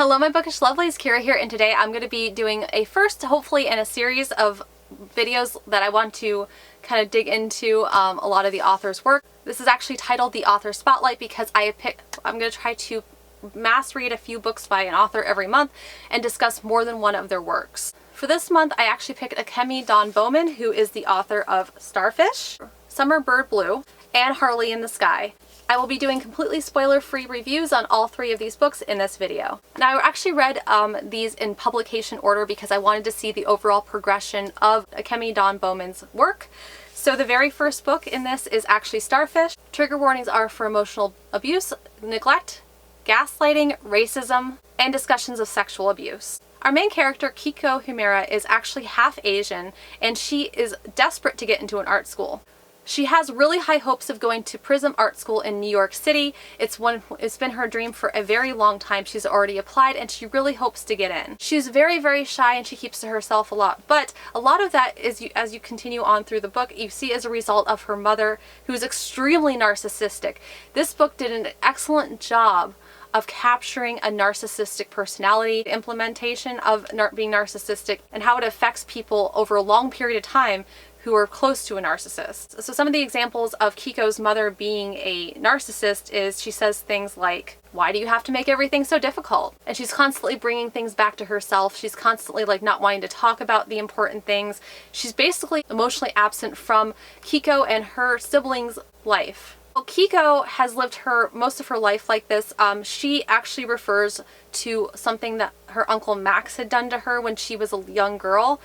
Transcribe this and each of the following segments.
Hello my bookish lovelies, Kira here, and today I'm going to be doing a first, hopefully, in a series of videos that I want to kind of dig into a lot of the author's work. This is actually titled The Author Spotlight because I'm going to try to mass read a few books by an author every month and discuss more than one of their works. For this month, I actually picked Akemi Dawn Bowman, who is the author of Starfish, Summer Bird Blue, and Harley in the Sky. I will be doing completely spoiler-free reviews on all three of these books in this video. Now, I actually read these in publication order because I wanted to see the overall progression of Akemi Dawn Bowman's work. So the very first book in this is actually Starfish. Trigger warnings are for emotional abuse, neglect, gaslighting, racism, and discussions of sexual abuse. Our main character, Kiko Humira, is actually half Asian, and she is desperate to get into an art school. She has really high hopes of going to Prism Art School in New York City. It's been her dream for a very long time. She's already applied and she really hopes to get in. She's very, very shy and she keeps to herself a lot, but a lot of that is, as you continue on through the book, you see as a result of her mother, who's extremely narcissistic. This book did an excellent job of capturing a narcissistic personality, implementation of being narcissistic, and how it affects people over a long period of time who are close to a narcissist. So some of the examples of Kiko's mother being a narcissist is she says things like, "Why do you have to make everything so difficult?" And she's constantly bringing things back to herself. She's constantly like not wanting to talk about the important things. She's basically emotionally absent from Kiko and her siblings' life. Well, Kiko has lived most of her life like this. She actually refers to something that her uncle Max had done to her when she was a young girl,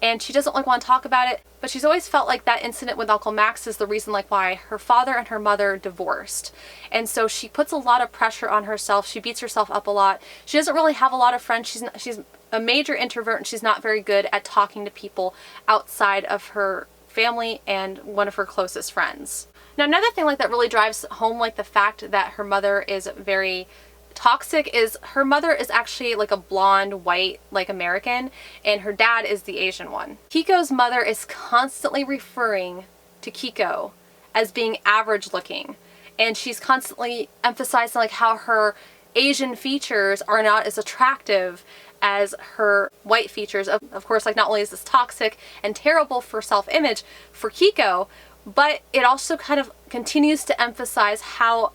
and she doesn't want to talk about it, but she's always felt like that incident with Uncle Max is the reason why her father and her mother divorced. And so she puts a lot of pressure on herself. She beats herself up a lot. She doesn't really have a lot of friends. She's a major introvert and she's not very good at talking to people outside of her family and one of her closest friends. Now, another thing that really drives home the fact that her mother is very toxic is her mother is actually a blonde, white, American, and her dad is the Asian one. Kiko's mother is constantly referring to Kiko as being average looking, and she's constantly emphasizing how her Asian features are not as attractive as her white features. Of course, not only is this toxic and terrible for self-image for Kiko, but it also kind of continues to emphasize how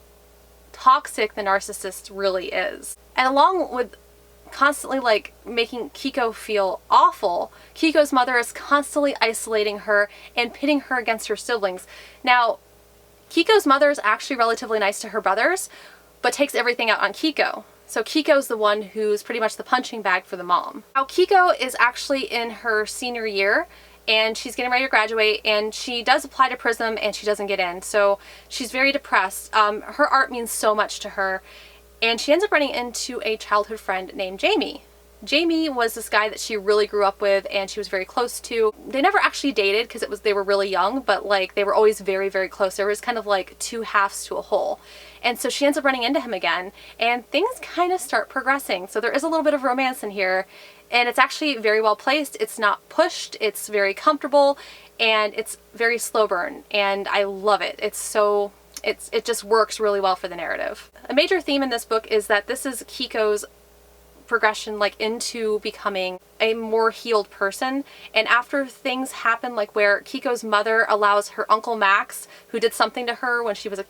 toxic the narcissist really is. And along with constantly making Kiko feel awful, Kiko's mother is constantly isolating her and pitting her against her siblings. Now, Kiko's mother is actually relatively nice to her brothers, but takes everything out on Kiko. So Kiko's the one who's pretty much the punching bag for the mom. Now, Kiko is actually in her senior year, and she's getting ready to graduate, and she does apply to Prism and she doesn't get in, so she's very depressed. Her art means so much to her, and she ends up running into a childhood friend named Jamie. Jamie was this guy that she really grew up with and she was very close to. They never actually dated because they were really young, but they were always very, very close. There was kind of two halves to a whole. And so she ends up running into him again, and things kind of start progressing. So there is a little bit of romance in here, and it's actually very well placed. It's not pushed, it's very comfortable, and it's very slow burn, and I love it. It just works really well for the narrative. A major theme in this book is that this is Kiko's progression into becoming a more healed person, and after things happen where Kiko's mother allows her Uncle Max, who did something to her when she was a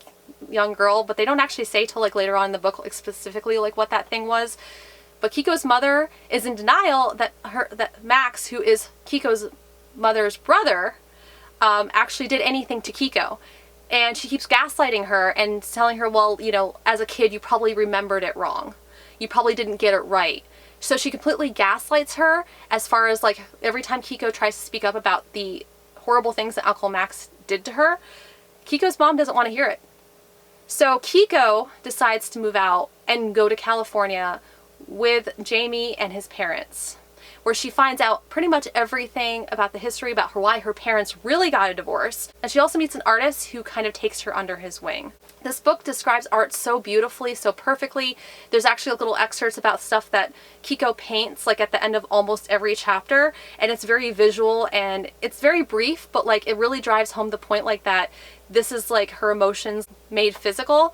young girl, but they don't actually say till later on in the book specifically what that thing was, but Kiko's mother is in denial that Max, who is Kiko's mother's brother, actually did anything to Kiko. And she keeps gaslighting her and telling her, well, as a kid you probably remembered it wrong. You probably didn't get it right. So she completely gaslights her as far as every time Kiko tries to speak up about the horrible things that Uncle Max did to her, Kiko's mom doesn't want to hear it. So Kiko decides to move out and go to California with Jamie and his parents, where she finds out pretty much everything about the history about why her parents really got a divorce. And she also meets an artist who kind of takes her under his wing. This book describes art so beautifully, so perfectly. There's actually little excerpts about stuff that Kiko paints at the end of almost every chapter, and it's very visual and it's very brief, but it really drives home the point that this is her emotions made physical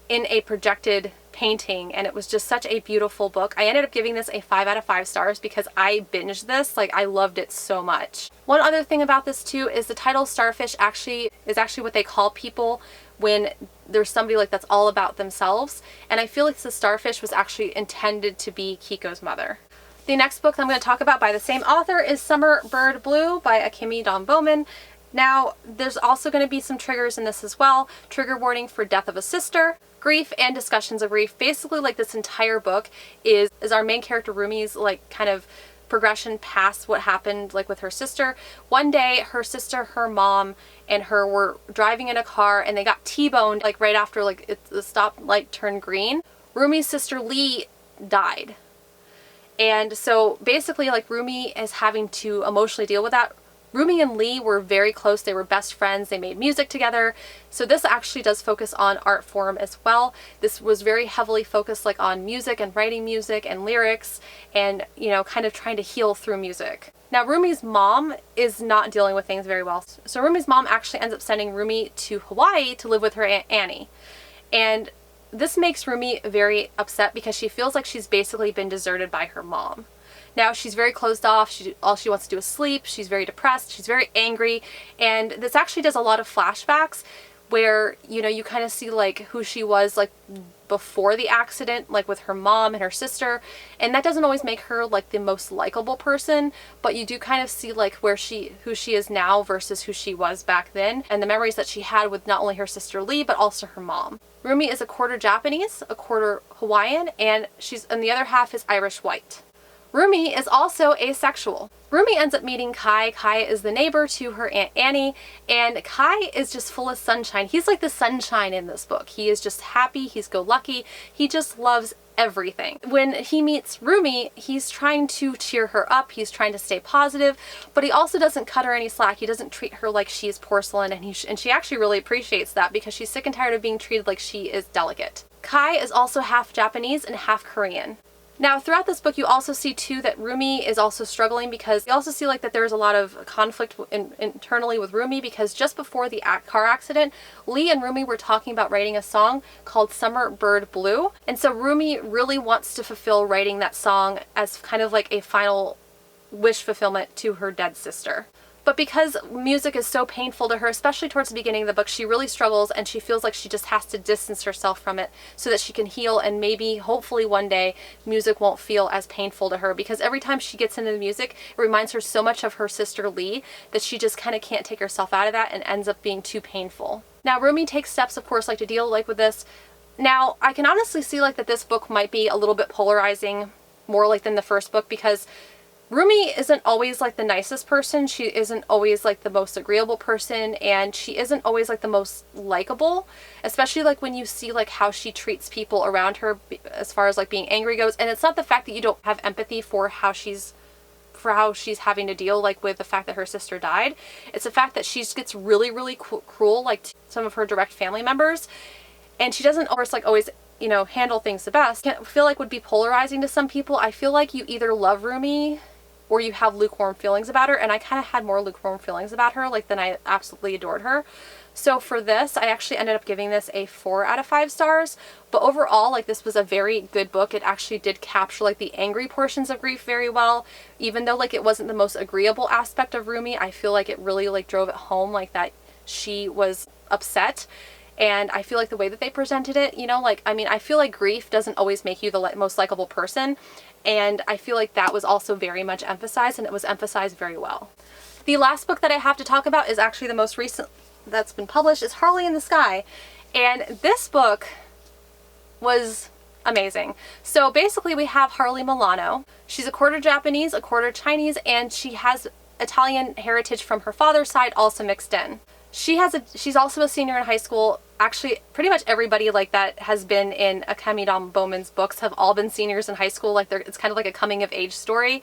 in a projected painting, and it was just such a beautiful book. I ended up giving this a 5 out of 5 stars because I binged this. Like, I loved it so much. One other thing about this too is the title Starfish is actually what they call people when there's somebody like that's all about themselves, and I feel like the Starfish was actually intended to be Kiko's mother. The next book that I'm going to talk about by the same author is Summer Bird Blue by Akemi Dawn Bowman. Now, there's also going to be some triggers in this as well. Trigger warning for death of a sister, grief, and discussions of grief. Basically, like, this entire book is our main character Rumi's like kind of progression past what happened like with her sister. One day her sister, her mom, and her were driving in a car and they got T-boned like right after like the stoplight turned green. Rumi's sister Lee died. And so basically like Rumi is having to emotionally deal with that. Rumi and Lee were very close. They were best friends. They made music together. So this actually does focus on art form as well. This was very heavily focused like on music and writing music and lyrics and, you know, kind of trying to heal through music. Now, Rumi's mom is not dealing with things very well. So Rumi's mom actually ends up sending Rumi to Hawaii to live with her Aunt Annie. And this makes Rumi very upset because she feels like she's basically been deserted by her mom. Now she's very closed off, all she wants to do is sleep, she's very depressed, she's very angry, and this actually does a lot of flashbacks where, you know, you kind of see like who she was like before the accident, like with her mom and her sister, and that doesn't always make her like the most likable person, but you do kind of see like who she is now versus who she was back then, and the memories that she had with not only her sister Lee but also her mom. Rumi is a quarter Japanese, a quarter Hawaiian, and the other half is Irish white. Rumi is also asexual. Rumi ends up meeting Kai. Kai is the neighbor to her Aunt Annie, and Kai is just full of sunshine. He's like the sunshine in this book. He is just happy, he's go-lucky, he just loves everything. When he meets Rumi, he's trying to cheer her up, he's trying to stay positive, but he also doesn't cut her any slack. He doesn't treat her like she's porcelain, and she actually really appreciates that because she's sick and tired of being treated like she is delicate. Kai is also half Japanese and half Korean. Now, throughout this book, you also see too that Rumi is also struggling because you also see like that there's a lot of conflict internally with Rumi because just before the car accident, Lee and Rumi were talking about writing a song called Summer Bird Blue. And so Rumi really wants to fulfill writing that song as kind of like a final wish fulfillment to her dead sister. But because music is so painful to her, especially towards the beginning of the book, she really struggles and she feels like she just has to distance herself from it so that she can heal, and maybe, hopefully one day, music won't feel as painful to her, because every time she gets into the music, it reminds her so much of her sister Lee that she just kind of can't take herself out of that and ends up being too painful. Now, Rumi takes steps, of course, like to deal like with this. Now, I can honestly see like that this book might be a little bit polarizing, more like than the first book, because Rumi isn't always like the nicest person, she isn't always like the most agreeable person, and she isn't always like the most likable, especially like when you see like how she treats people around her as far as like being angry goes. And it's not the fact that you don't have empathy for how she's having to deal like with the fact that her sister died. It's the fact that she gets really cruel like to some of her direct family members, and she doesn't always you know, handle things the best. I feel like would be polarizing to some people. I feel like you either love Rumi or you have lukewarm feelings about her, and I kind of had more lukewarm feelings about her like than I absolutely adored her. So for this, I actually ended up giving this a 4 out of 5 stars, but overall, like, this was a very good book. It actually did capture like the angry portions of grief very well, even though like it wasn't the most agreeable aspect of Rumi. I feel like it really like drove it home like that she was upset. And I feel like the way that they presented it, you know, like, I mean, I feel like grief doesn't always make you the most likable person. And I feel like that was also very much emphasized, and it was emphasized very well. The last book that I have to talk about is actually the most recent that's been published, is Harley in the Sky. And this book was amazing. So basically we have Harley Milano. She's a quarter Japanese, a quarter Chinese, and she has Italian heritage from her father's side also mixed in. She's also a senior in high school. Actually, pretty much everybody like that has been in Akemi Dawn Bowman's books have all been seniors in high school. Like, it's kind of like a coming of age story.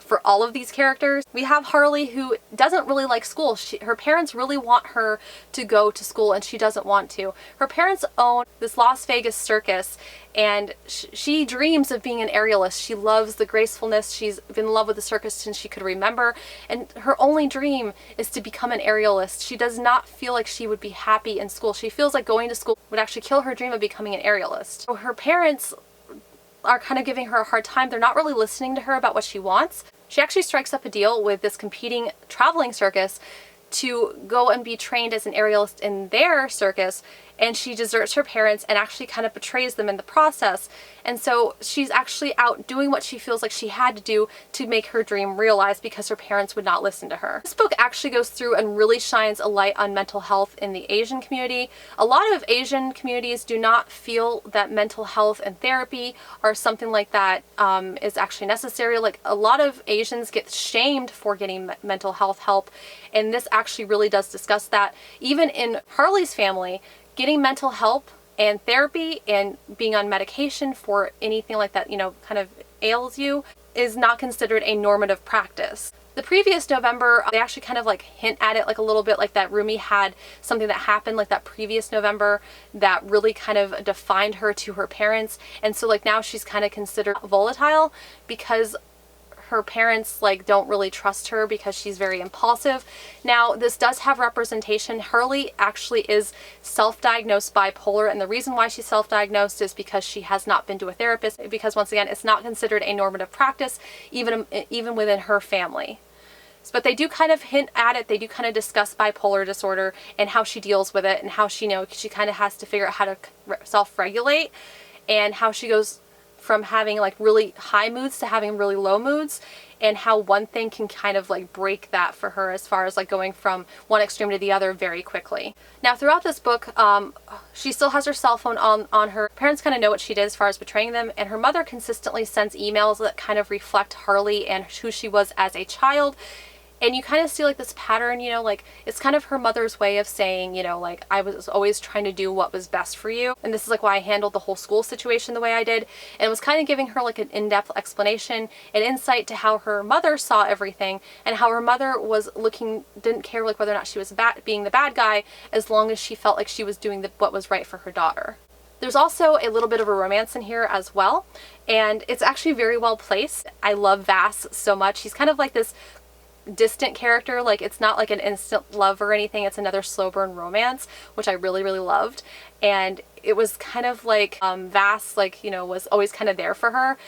for all of these characters. We have Harley, who doesn't really like school. Her parents really want her to go to school and she doesn't want to. Her parents own this Las Vegas circus and she dreams of being an aerialist. She loves the gracefulness. She's been in love with the circus since she could remember, and her only dream is to become an aerialist. She does not feel like she would be happy in school. She feels like going to school would actually kill her dream of becoming an aerialist. So her parents are kind of giving her a hard time. They're not really listening to her about what she wants. She actually strikes up a deal with this competing traveling circus to go and be trained as an aerialist in their circus, and she deserts her parents and actually kind of betrays them in the process. And so she's actually out doing what she feels like she had to do to make her dream realized because her parents would not listen to her. This book actually goes through and really shines a light on mental health in the Asian community. A lot of Asian communities do not feel that mental health and therapy or something like that is actually necessary. Like, a lot of Asians get shamed for getting mental health help, and this actually really does discuss that. Even in Harley's family, getting mental help and therapy and being on medication for anything like that, you know, kind of ails you, is not considered a normative practice. The previous November, they actually kind of like hint at it like a little bit, like that Rumi had something that happened like that previous November that really kind of defined her to her parents. And so like now she's kind of considered volatile because her parents like don't really trust her because she's very impulsive. Now, this does have representation. Harley actually is self-diagnosed bipolar, and the reason why she's self-diagnosed is because she has not been to a therapist, because once again, it's not considered a normative practice even within her family. But they do kind of hint at it. They do kind of discuss bipolar disorder and how she deals with it, and how she kind of has to figure out how to self-regulate, and how she goes from having like really high moods to having really low moods, and how one thing can kind of like break that for her as far as like going from one extreme to the other very quickly. Now, throughout this book, she still has her cell phone on her. Parents kind of know what she did as far as betraying them, and her mother consistently sends emails that kind of reflect Harley and who she was as a child. And you kind of see like this pattern, you know, like it's kind of her mother's way of saying, you know, like, I was always trying to do what was best for you. And this is like why I handled the whole school situation the way I did. And it was kind of giving her like an in-depth explanation and insight to how her mother saw everything, and how her mother didn't care like whether or not she was being the bad guy, as long as she felt like she was doing what was right for her daughter. There's also a little bit of a romance in here as well, and it's actually very well placed. I love Vass so much. He's kind of like this distant character. Like, it's not like an instant love or anything. It's another slow burn romance, which I really, really loved. And it was kind of like Vass, like, you know, was always kind of there for her,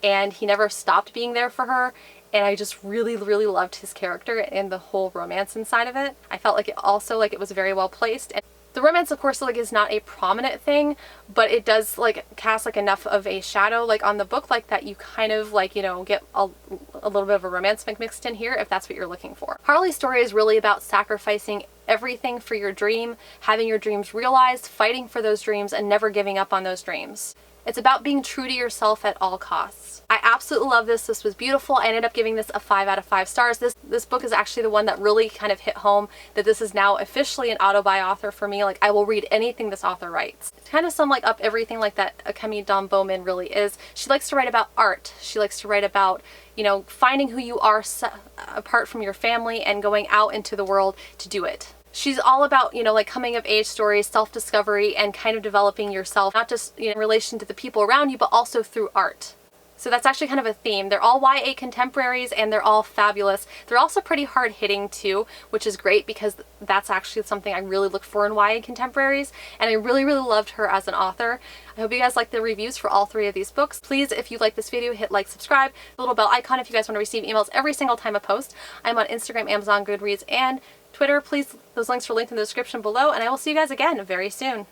and he never stopped being there for her. And I just really, really loved his character and the whole romance inside of it. I felt like it also, like, it was very well placed. And the romance, of course, like, is not a prominent thing, but it does like cast like enough of a shadow like on the book, like that you kind of like, you know, get a little bit of a romance mixed in here if that's what you're looking for. Harley's story is really about sacrificing everything for your dream, having your dreams realized, fighting for those dreams, and never giving up on those dreams. It's about being true to yourself at all costs. I absolutely love this. This was beautiful. I ended up giving this a 5 out of 5 stars. This book is actually the one that really kind of hit home that this is now officially an auto-buy author for me. Like, I will read anything this author writes. To kind of sum like up everything like that Akemi Dawn Bowman really is, she likes to write about art. She likes to write about, you know, finding who you are apart from your family and going out into the world to do it. She's all about, you know, like coming of age stories, self-discovery, and kind of developing yourself, not just, you know, in relation to the people around you, but also through art. So that's actually kind of a theme. They're all YA contemporaries, and they're all fabulous. They're also pretty hard-hitting too, which is great because that's actually something I really look for in YA contemporaries, and I really, really loved her as an author. I hope you guys like the reviews for all 3 of these books. Please, if you like this video, hit like, subscribe, the little bell icon if you guys want to receive emails every single time I post. I'm on Instagram, Amazon, Goodreads, and Twitter. Please, those links are linked in the description below, and I will see you guys again very soon.